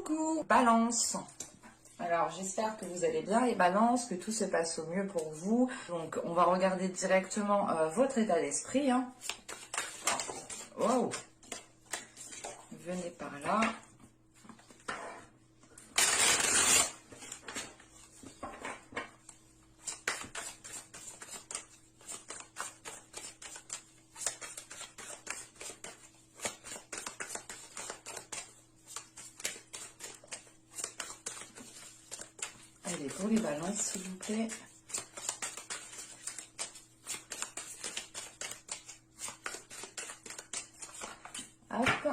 Coucou Balance. Alors j'espère que vous allez bien les balances, que tout se passe au mieux pour vous. Donc on va regarder directement votre état d'esprit. Hein. Wow. Venez par là. Allez, pour les balances, s'il vous plaît. Hop,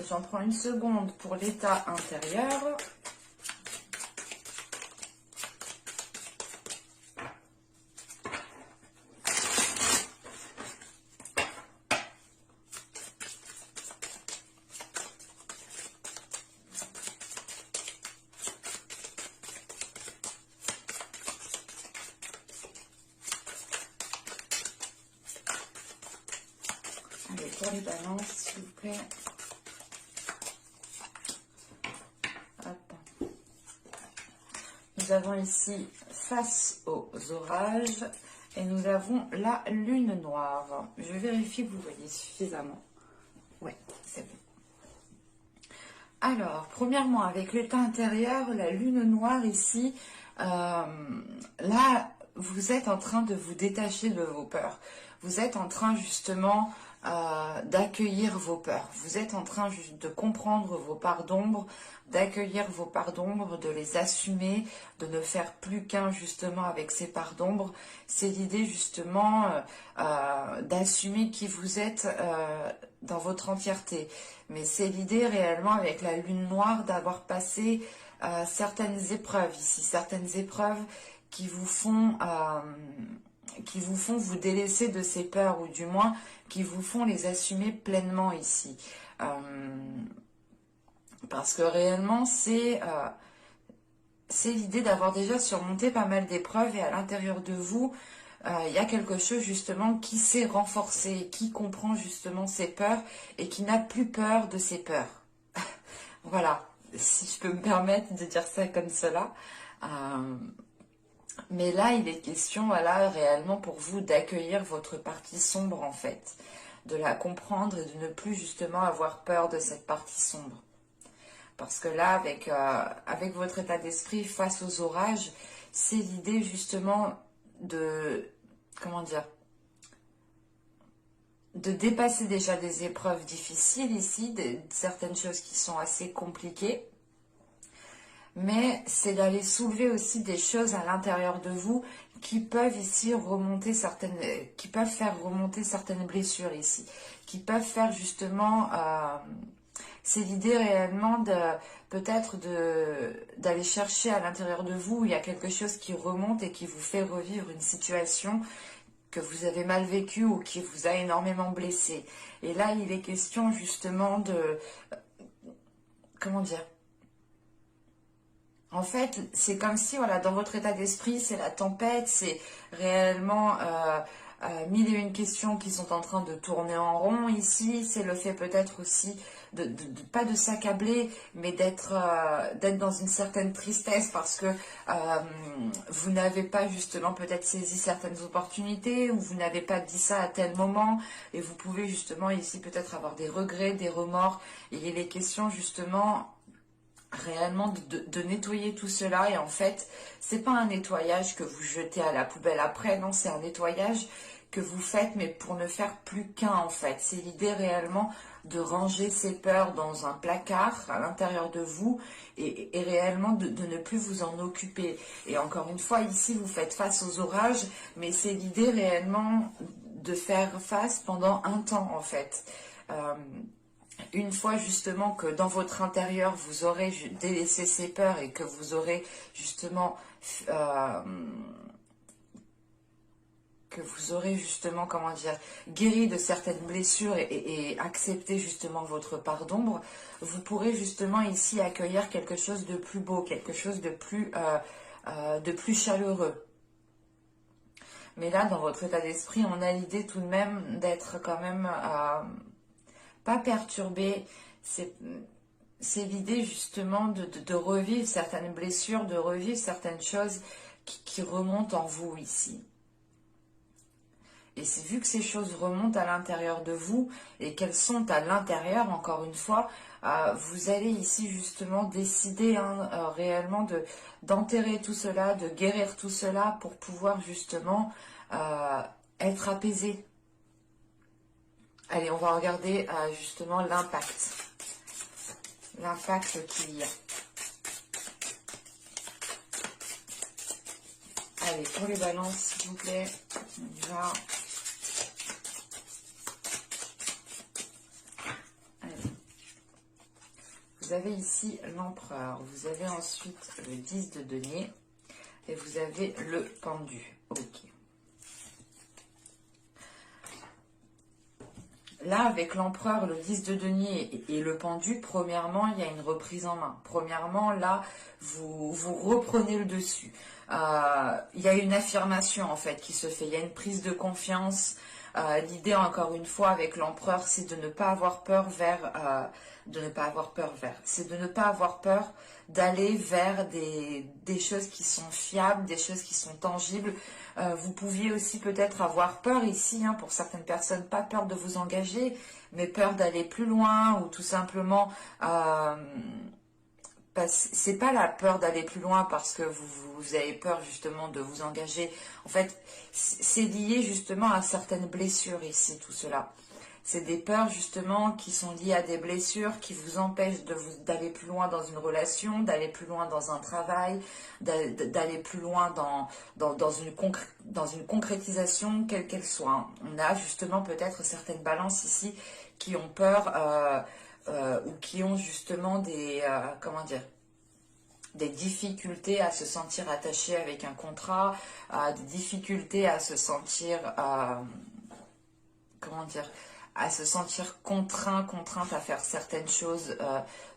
j'en prends une seconde pour l'état intérieur. Allez, pour les balances, s'il vous plaît. Hop. Nous avons ici face aux orages et nous avons la lune noire. Je vérifie que vous voyez suffisamment. Oui, c'est bon. Alors, premièrement, avec l'état intérieur, la lune noire ici, là, vous êtes en train de vous détacher de vos peurs. Vous êtes en train justement d'accueillir vos peurs. Vous êtes en train juste de comprendre vos parts d'ombre, d'accueillir vos parts d'ombre, de les assumer, de ne faire plus qu'un justement avec ces parts d'ombre. C'est l'idée justement d'assumer qui vous êtes dans votre entièreté. Mais c'est l'idée réellement avec la lune noire d'avoir passé certaines épreuves ici, certaines épreuves qui vous font vous délaisser de ces peurs, ou du moins qui vous font les assumer pleinement ici. Parce que réellement, c'est l'idée d'avoir déjà surmonté pas mal d'épreuves, et à l'intérieur de vous, il y a quelque chose justement qui s'est renforcé, qui comprend justement ses peurs et qui n'a plus peur de ses peurs. Voilà, si je peux me permettre de dire ça comme cela. Mais là, il est question, voilà, réellement pour vous d'accueillir votre partie sombre en fait, de la comprendre et de ne plus justement avoir peur de cette partie sombre. Parce que là, avec votre état d'esprit face aux orages, c'est l'idée justement de, comment dire, de dépasser déjà des épreuves difficiles ici, certaines choses qui sont assez compliquées. Mais c'est d'aller soulever aussi des choses à l'intérieur de vous qui peuvent ici remonter qui peuvent faire remonter certaines blessures ici, qui peuvent faire justement, c'est l'idée réellement peut-être d'aller chercher à l'intérieur de vous où il y a quelque chose qui remonte et qui vous fait revivre une situation que vous avez mal vécue ou qui vous a énormément blessé. Et là, il est question justement de, comment dire, en fait, c'est comme si, voilà, dans votre état d'esprit, c'est la tempête, c'est réellement mille et une questions qui sont en train de tourner en rond ici. C'est le fait peut-être aussi pas de s'accabler, mais d'être dans une certaine tristesse parce que vous n'avez pas justement peut-être saisi certaines opportunités, ou vous n'avez pas dit ça à tel moment, et vous pouvez justement ici peut-être avoir des regrets, des remords. Et il est question justement réellement de nettoyer tout cela, et en fait c'est pas un nettoyage que vous jetez à la poubelle après, non, c'est un nettoyage que vous faites mais pour ne faire plus qu'un en fait. C'est l'idée réellement de ranger ces peurs dans un placard à l'intérieur de vous et réellement de ne plus vous en occuper. Et encore une fois, ici vous faites face aux orages, mais c'est l'idée réellement de faire face pendant un temps en fait. Une fois justement que dans votre intérieur vous aurez délaissé ces peurs et que vous aurez justement comment dire, guéri de certaines blessures et accepté justement votre part d'ombre, vous pourrez justement ici accueillir quelque chose de plus beau, quelque chose de plus chaleureux. Mais là, dans votre état d'esprit, on a l'idée tout de même d'être quand même pas perturbé. c'est l'idée justement de revivre certaines blessures, de revivre certaines choses qui remontent en vous ici. Et c'est vu que ces choses remontent à l'intérieur de vous et qu'elles sont à l'intérieur, encore une fois, vous allez ici justement décider réellement d'enterrer tout cela, de guérir tout cela pour pouvoir justement être apaisé. Allez, on va regarder justement l'impact. L'impact qu'il y a. Allez, pour les balances, s'il vous plaît, on y va. Allez. Vous avez ici l'empereur, vous avez ensuite le 10 de denier et vous avez le pendu. Ok. Là, avec l'empereur, le 10 de denier et le pendu, premièrement, il y a une reprise en main. Premièrement, là, vous reprenez le dessus. Il y a une affirmation, en fait, qui se fait. Il y a une prise de confiance. L'idée, encore une fois, avec l'empereur, c'est de ne pas avoir peur c'est de ne pas avoir peur d'aller vers des choses qui sont fiables, des choses qui sont tangibles. Vous pouviez aussi peut-être avoir peur ici, pour certaines personnes, pas peur de vous engager, mais peur d'aller plus loin ou tout simplement, c'est pas la peur d'aller plus loin parce que vous avez peur justement de vous engager. En fait, c'est lié justement à certaines blessures ici, tout cela. C'est des peurs justement qui sont liées à des blessures qui vous empêchent d'aller plus loin dans une relation, d'aller plus loin dans un travail, d'aller plus loin dans une concrétisation, quelle qu'elle soit. On a justement peut-être certaines balances ici qui ont peur ou qui ont justement des difficultés à se sentir attachés avec un contrat, des difficultés à se sentir à se sentir contrainte à faire certaines choses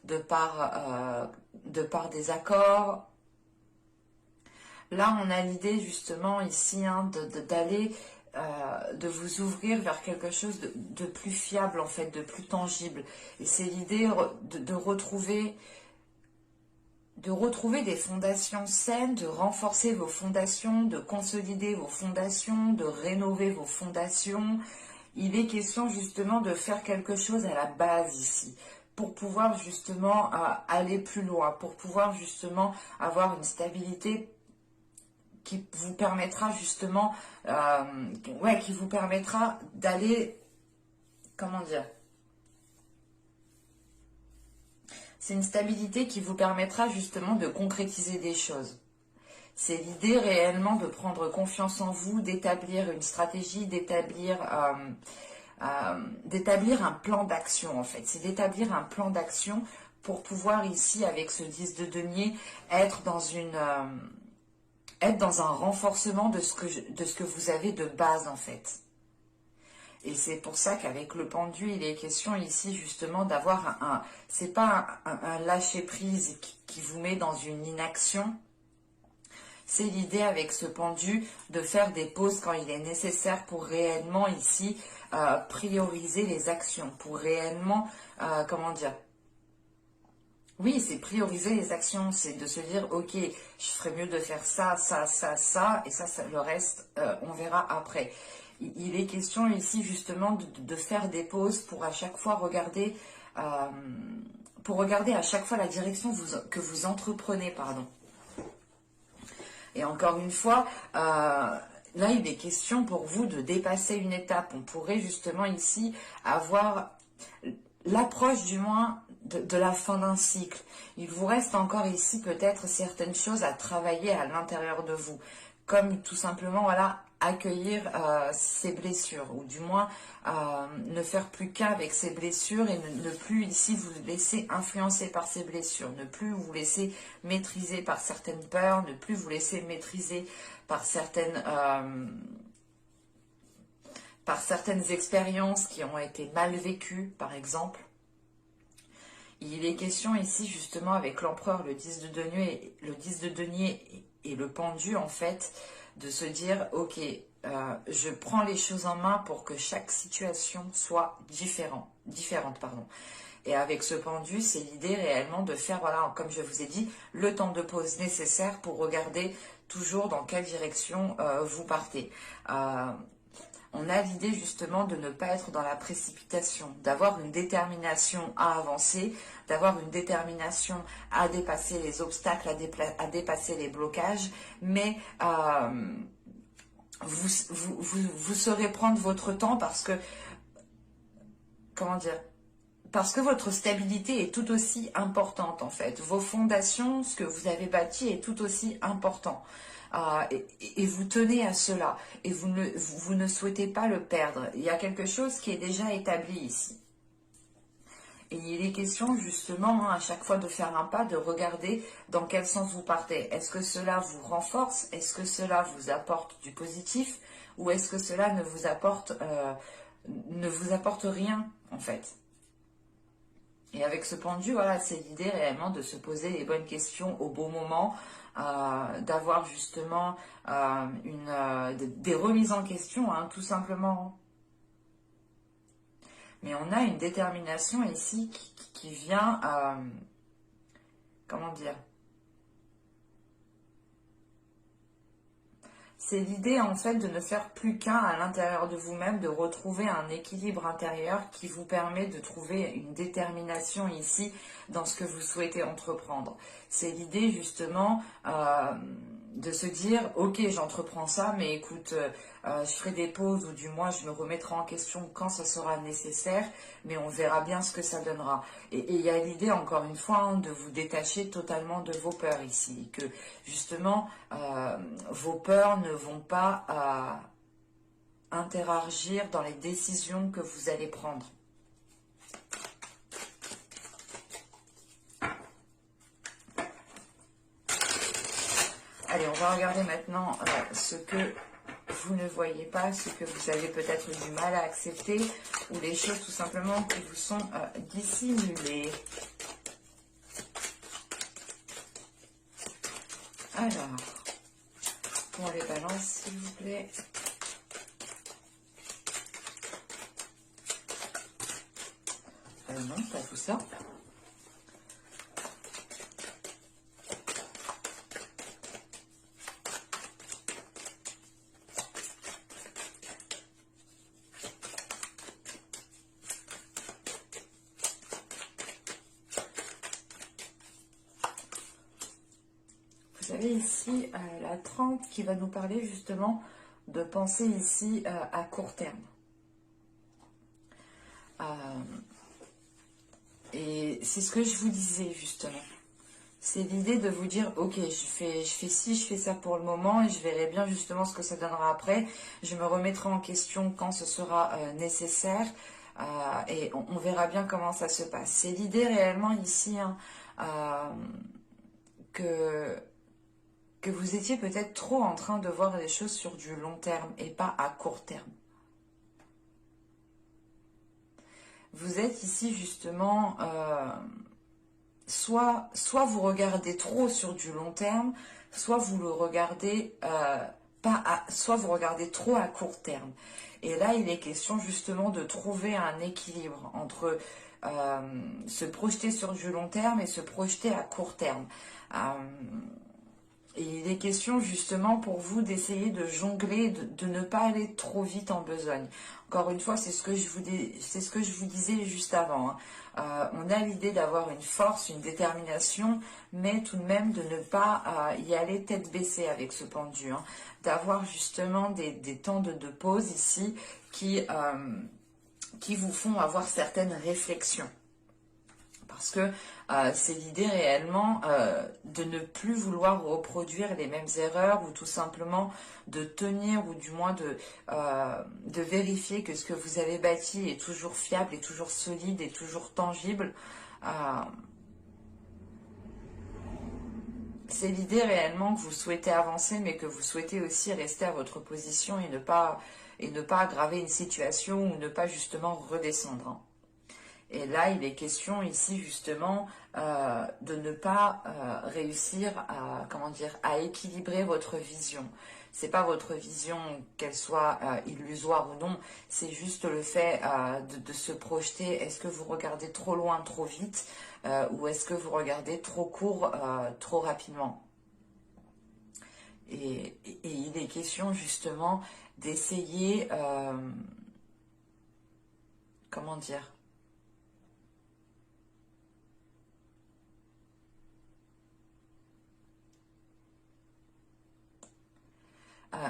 de par des accords. Là, on a l'idée justement ici d'aller, de vous ouvrir vers quelque chose de plus fiable, en fait, de plus tangible. Et c'est l'idée de retrouver des fondations saines, de renforcer vos fondations, de consolider vos fondations, de rénover vos fondations. Il est question justement de faire quelque chose à la base ici, pour pouvoir justement aller plus loin, pour pouvoir justement avoir une stabilité qui vous permettra justement, qui vous permettra d'aller, c'est une stabilité qui vous permettra justement de concrétiser des choses. C'est l'idée réellement de prendre confiance en vous, d'établir une stratégie, d'établir un plan d'action en fait. C'est d'établir un plan d'action pour pouvoir ici, avec ce 10 de denier, être dans un renforcement de ce que vous avez de base en fait. Et c'est pour ça qu'avec le pendu, il est question ici justement d'avoir c'est pas un lâcher-prise qui vous met dans une inaction. C'est l'idée avec ce pendu de faire des pauses quand il est nécessaire pour réellement ici prioriser les actions, pour réellement, oui, c'est prioriser les actions, c'est de se dire, ok, je ferais mieux de faire ça, ça, ça, ça, et ça le reste, on verra après. Il est question ici justement de faire des pauses pour à chaque fois regarder, à chaque fois la direction que vous entreprenez, pardon. Et encore une fois, là, il est question pour vous de dépasser une étape. On pourrait justement ici avoir l'approche du moins de la fin d'un cycle. Il vous reste encore ici peut-être certaines choses à travailler à l'intérieur de vous. Comme tout simplement, voilà, accueillir ces blessures. Ou du moins, ne faire plus qu'un avec ces blessures et ne plus ici vous laisser influencer par ces blessures. Ne plus vous laisser maîtriser par certaines peurs. Ne plus vous laisser maîtriser par certaines expériences qui ont été mal vécues, par exemple. Il est question ici, justement, avec l'empereur, le 10 de denier et le pendu, en fait, de se dire, ok, je prends les choses en main pour que chaque situation soit différente. Et avec ce pendu, c'est l'idée réellement de faire, voilà, comme je vous ai dit, le temps de pause nécessaire pour regarder toujours dans quelle direction vous partez. On a l'idée justement de ne pas être dans la précipitation, d'avoir une détermination à avancer, d'avoir une détermination à dépasser les obstacles, à dépasser les blocages, mais vous saurez prendre votre temps parce que, comment dire, parce que votre stabilité est tout aussi importante en fait. Vos fondations, ce que vous avez bâti est tout aussi important. Et vous tenez à cela. Et vous ne souhaitez pas le perdre. Il y a quelque chose qui est déjà établi ici. Et il est question justement à chaque fois de faire un pas, de regarder dans quel sens vous partez. Est-ce que cela vous renforce? Est-ce que cela vous apporte du positif? Ou est-ce que cela ne vous apporte rien en fait? Et avec ce pendu, voilà, c'est l'idée réellement de se poser les bonnes questions au bon moment, d'avoir justement des remises en question, hein, tout simplement. Mais on a une détermination ici qui vient, comment dire, c'est l'idée en fait de ne faire plus qu'un à l'intérieur de vous-même, de retrouver un équilibre intérieur qui vous permet de trouver une détermination ici dans ce que vous souhaitez entreprendre. C'est l'idée justement de se dire ok, j'entreprends ça, mais écoute, je ferai des pauses ou du moins je me remettrai en question quand ça sera nécessaire, mais on verra bien ce que ça donnera. Et il y a l'idée encore une fois hein, de vous détacher totalement de vos peurs ici, que justement vos peurs ne vont pas interagir dans les décisions que vous allez prendre. Allez, on va regarder maintenant ce que vous ne voyez pas, ce que vous avez peut-être du mal à accepter, ou les choses tout simplement qui vous sont dissimulées. Alors, pour les balances, s'il vous plaît. Non, pas tout ça. Vous avez ici la 30 qui va nous parler justement de penser ici à court terme. Et c'est ce que je vous disais justement. C'est l'idée de vous dire, ok, je fais ci, je fais ça pour le moment et je verrai bien justement ce que ça donnera après. Je me remettrai en question quand ce sera nécessaire et on verra bien comment ça se passe. C'est l'idée réellement ici hein, que vous étiez peut-être trop en train de voir les choses sur du long terme et pas à court terme. Vous êtes ici justement, soit vous regardez trop sur du long terme, soit vous le regardez soit vous regardez trop à court terme. Et là, il est question justement de trouver un équilibre entre se projeter sur du long terme et se projeter à court terme. Et il est question justement pour vous d'essayer de jongler, de ne pas aller trop vite en besogne. Encore une fois, c'est ce que je vous disais juste avant. Hein. On a l'idée d'avoir une force, une détermination, mais tout de même de ne pas y aller tête baissée avec ce pendu. Hein. D'avoir justement des temps de pause ici qui vous font avoir certaines réflexions. Parce que c'est l'idée réellement de ne plus vouloir reproduire les mêmes erreurs ou tout simplement de tenir ou du moins de vérifier que ce que vous avez bâti est toujours fiable, est toujours solide, est toujours tangible. C'est l'idée réellement que vous souhaitez avancer mais que vous souhaitez aussi rester à votre position et ne pas aggraver une situation ou ne pas justement redescendre. Hein. Et là, il est question ici justement de ne pas réussir à, comment dire, à équilibrer votre vision. C'est pas votre vision, qu'elle soit illusoire ou non, c'est juste le fait de se projeter. Est-ce que vous regardez trop loin, trop vite, ou est-ce que vous regardez trop court, trop rapidement? Et il est question justement d'essayer, comment dire,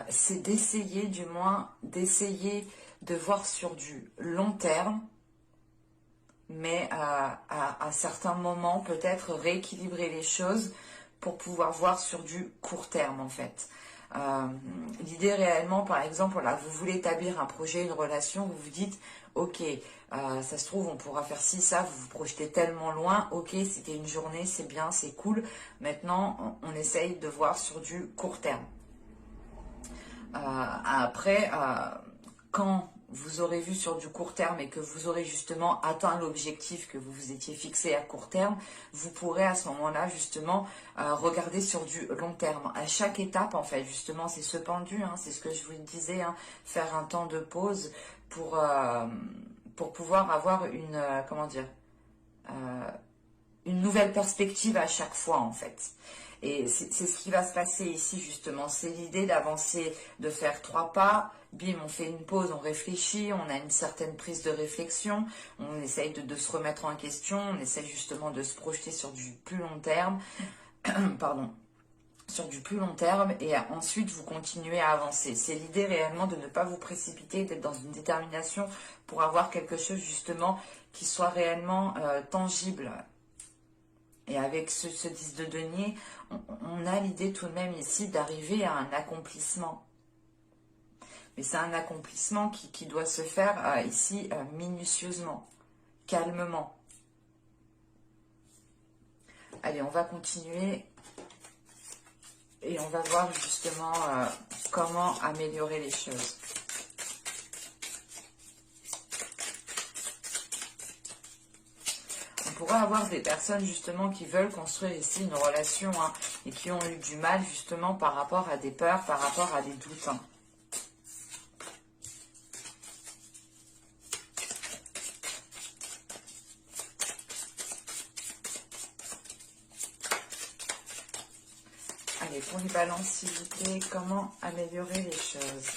c'est d'essayer, du moins, d'essayer de voir sur du long terme, mais à certains moments, peut-être rééquilibrer les choses pour pouvoir voir sur du court terme, en fait. L'idée réellement, par exemple, là, vous voulez établir un projet, une relation, vous vous dites, ok, ça se trouve, on pourra faire ci, ça, vous vous projetez tellement loin, ok, c'était une journée, c'est bien, c'est cool, maintenant, on essaye de voir sur du court terme. Après, quand vous aurez vu sur du court terme et que vous aurez justement atteint l'objectif que vous vous étiez fixé à court terme, vous pourrez à ce moment-là justement regarder sur du long terme. À chaque étape, en fait, justement, c'est ce pendu, hein, c'est ce que je vous disais, hein, faire un temps de pause pour pouvoir avoir une, comment dire, une nouvelle perspective à chaque fois, en fait. Et c'est ce qui va se passer ici, justement. C'est l'idée d'avancer, de faire 3 pas. Bim, on fait une pause, on réfléchit, on a une certaine prise de réflexion, on essaye de se remettre en question, on essaye justement de se projeter sur du plus long terme. Pardon. Sur du plus long terme, et ensuite vous continuez à avancer. C'est l'idée réellement de ne pas vous précipiter, d'être dans une détermination pour avoir quelque chose justement qui soit réellement tangible. Et avec ce 10 de denier, on a l'idée tout de même ici d'arriver à un accomplissement. Mais c'est un accomplissement qui doit se faire ici minutieusement, calmement. Allez, on va continuer et on va voir justement comment améliorer les choses. On pourrait avoir des personnes justement qui veulent construire ici une relation, hein, et qui ont eu du mal justement par rapport à des peurs, par rapport à des doutes. Hein. Allez, pour les balances, s'il vous plaît, comment améliorer les choses?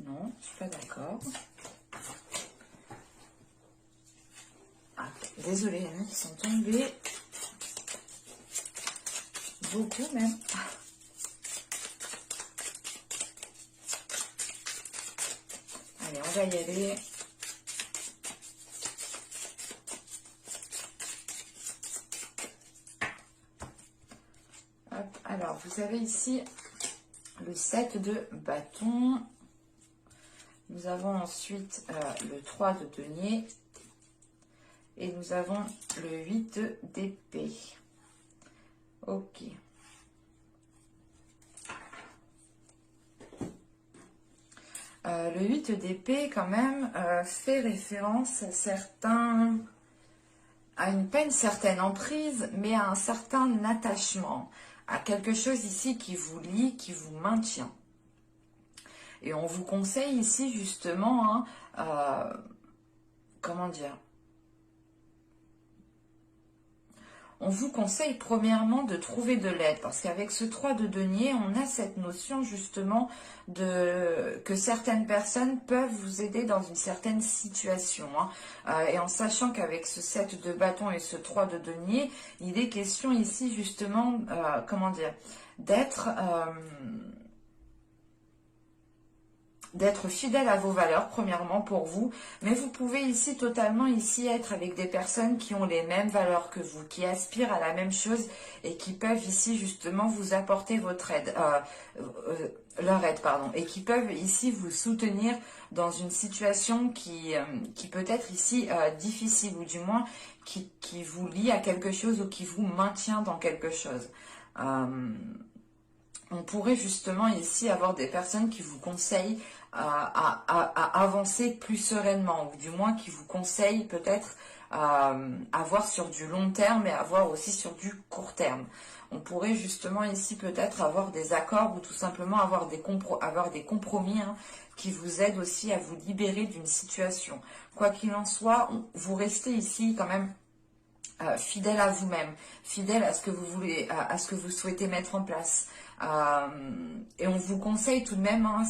Non, je suis pas d'accord. Ah, désolée, il y en a qui sont tombés. Beaucoup même. Allez, on va y aller. Hop, alors, vous avez ici le 7 de bâton. Nous avons ensuite le 3 de denier. Et nous avons le 8 d'épée. Ok. Le 8 d'épée, quand même, fait référence à certains... à une peine certaine emprise, mais à un certain attachement, à quelque chose ici qui vous lie, qui vous maintient. Et on vous conseille ici justement, hein, comment dire, on vous conseille premièrement de trouver de l'aide, parce qu'avec ce 3 de denier, on a cette notion justement que certaines personnes peuvent vous aider dans une certaine situation. Hein. Et en sachant qu'avec ce 7 de bâton et ce 3 de denier, il est question ici justement, comment dire, d'être fidèle à vos valeurs, premièrement pour vous, mais vous pouvez ici totalement ici être avec des personnes qui ont les mêmes valeurs que vous, qui aspirent à la même chose et qui peuvent ici justement vous apporter votre aide, leur aide, pardon, et qui peuvent ici vous soutenir dans une situation qui peut être ici difficile, ou du moins qui vous lie à quelque chose ou qui vous maintient dans quelque chose. On pourrait justement ici avoir des personnes qui vous conseillent à avancer plus sereinement, ou du moins qui vous conseille peut-être à voir sur du long terme et à voir aussi sur du court terme. On pourrait justement ici peut-être avoir des accords ou tout simplement avoir des compromis hein, qui vous aident aussi à vous libérer d'une situation. Quoi qu'il en soit, vous restez ici quand même fidèle à vous-même, fidèle à ce que vous voulez, à ce que vous souhaitez mettre en place. Et on vous conseille tout de même, hein,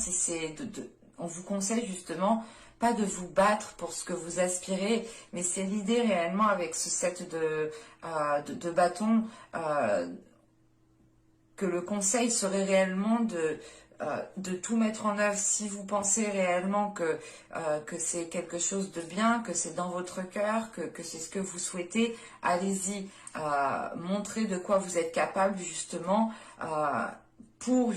on vous conseille justement pas de vous battre pour ce que vous aspirez, mais c'est l'idée réellement avec ce set de bâtons que le conseil serait réellement de tout mettre en œuvre si vous pensez réellement que c'est quelque chose de bien, que c'est dans votre cœur, que c'est ce que vous souhaitez. Allez-y, montrez de quoi vous êtes capable justement pour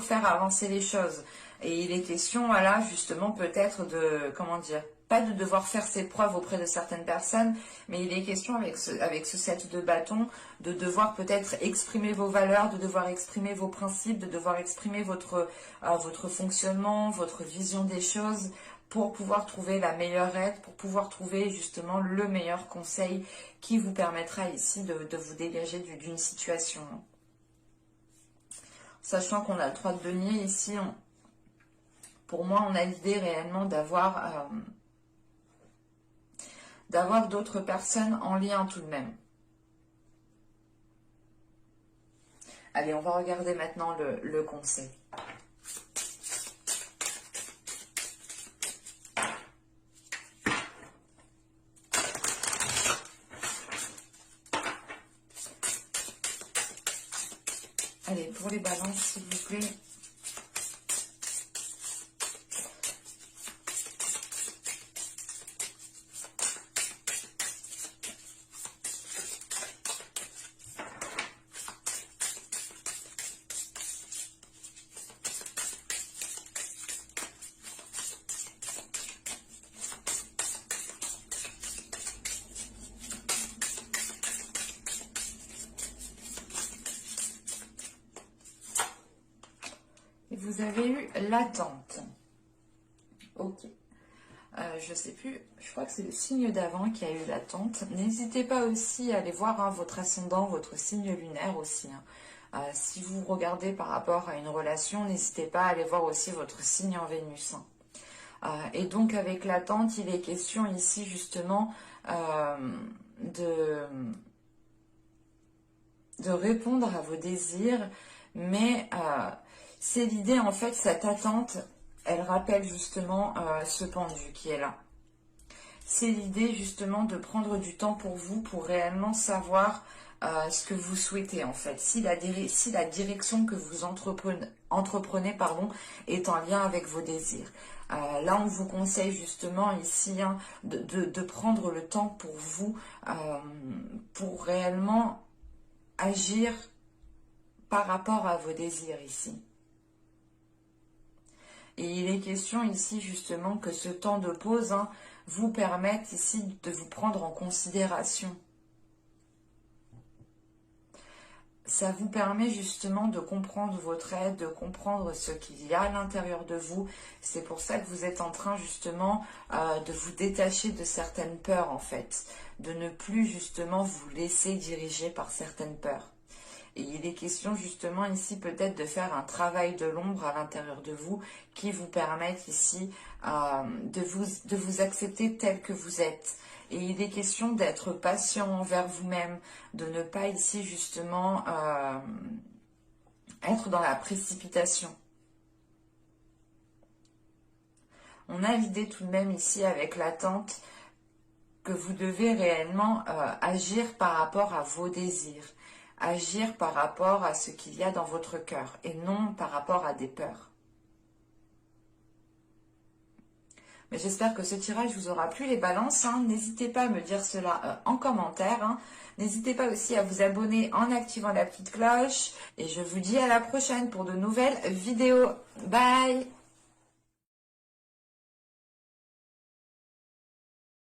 faire avancer les choses. Et il est question, voilà, justement peut-être de, comment dire, pas de devoir faire ses preuves auprès de certaines personnes, mais il est question avec ce set de bâtons de devoir peut-être exprimer vos valeurs, de devoir exprimer vos principes, de devoir exprimer votre fonctionnement, votre vision des choses pour pouvoir trouver la meilleure aide, pour pouvoir trouver justement le meilleur conseil qui vous permettra ici de vous dégager d'une situation. Sachant qu'on a le 3 de denier ici, pour moi on a l'idée réellement d'avoir d'autres personnes en lien tout de même. Allez, on va regarder maintenant le conseil. Allez, pour les balances, s'il vous plaît. Vous avez eu l'attente. Ok. Je sais plus, je crois que c'est le signe d'avant qui a eu l'attente. N'hésitez pas aussi à aller voir hein, votre ascendant, votre signe lunaire aussi. Hein. Si vous regardez par rapport à une relation, n'hésitez pas à aller voir aussi votre signe en Vénus. Hein. Et donc avec l'attente, il est question ici justement de répondre à vos désirs, mais c'est l'idée, en fait, cette attente, elle rappelle justement ce pendu qui est là. C'est l'idée justement de prendre du temps pour vous, pour réellement savoir ce que vous souhaitez en fait. Si la direction que vous entreprenez pardon, est en lien avec vos désirs. Là, on vous conseille justement ici hein, de prendre le temps pour vous, pour réellement agir par rapport à vos désirs ici. Et il est question ici justement que ce temps de pause hein, vous permette ici de vous prendre en considération. Ça vous permet justement de comprendre votre être, de comprendre ce qu'il y a à l'intérieur de vous. C'est pour ça que vous êtes en train justement de vous détacher de certaines peurs en fait. De ne plus justement vous laisser diriger par certaines peurs. Et il est question justement ici peut-être de faire un travail de l'ombre à l'intérieur de vous qui vous permette ici de vous accepter tel que vous êtes. Et il est question d'être patient envers vous-même, de ne pas ici justement être dans la précipitation. On a l'idée tout de même ici avec l'attente que vous devez réellement agir par rapport à vos désirs. Agir par rapport à ce qu'il y a dans votre cœur et non par rapport à des peurs. Mais j'espère que ce tirage vous aura plu les balances. Hein. N'hésitez pas à me dire cela en commentaire. Hein. N'hésitez pas aussi à vous abonner en activant la petite cloche. Et je vous dis à la prochaine pour de nouvelles vidéos. Bye!